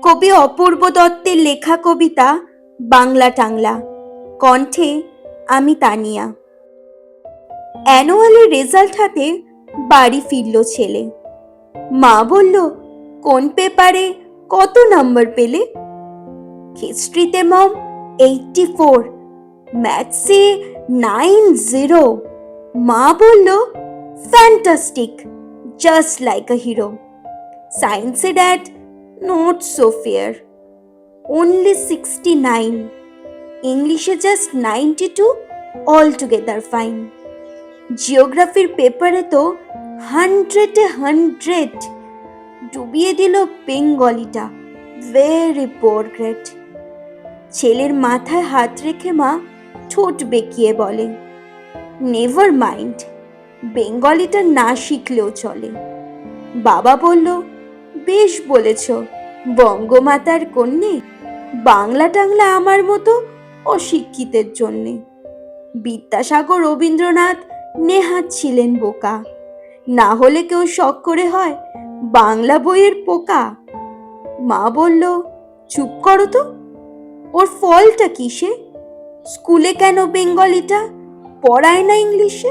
কবি অপূর্ব দত্তের লেখা কবিতা বাংলা টাংলা। কণ্ঠে আমি তানিয়া। অ্যানুয়ালের রেজাল্ট হাতে বাড়ি ফিরল ছেলে। মা বলল, কোন পেপারে কত নাম্বার পেলে? হিস্ট্রিতে মম 84, ম্যাথসে 90। মা বলল, ফ্যান্টাস্টিক, জাস্ট লাইক আ হিরো। সায়েন্সে dad, not so fair, only 69, ইংলিশে জাস্ট 92, altogether fine। জিওগ্রাফির পেপারে তো 100 ডুবিয়ে দিল বেঙ্গলিটা, ভেরি পোর গ্রেড। ছেলের মাথায় হাত রেখে মা ঠোঁট বেঁকিয়ে বলে, নেভার মাইন্ড, বেঙ্গলিটা না শিখলেও চলে। বাবা বলল, বেশ বলেছ বঙ্গমাতার কন্যে, বাংলা টাংলা আমার মতো অশিক্ষিতের জন্যে। বিদ্যাসাগর রবীন্দ্রনাথ নেহাত ছিলেন বোকা, না হলে কেউ শখ করে হয় বাংলা বইয়ের পোকা। মা বলল, চুপ করো তো, ওর ফলটা কিসে? স্কুলে কেন বেঙ্গলিটা পড়ায় না ইংলিশে?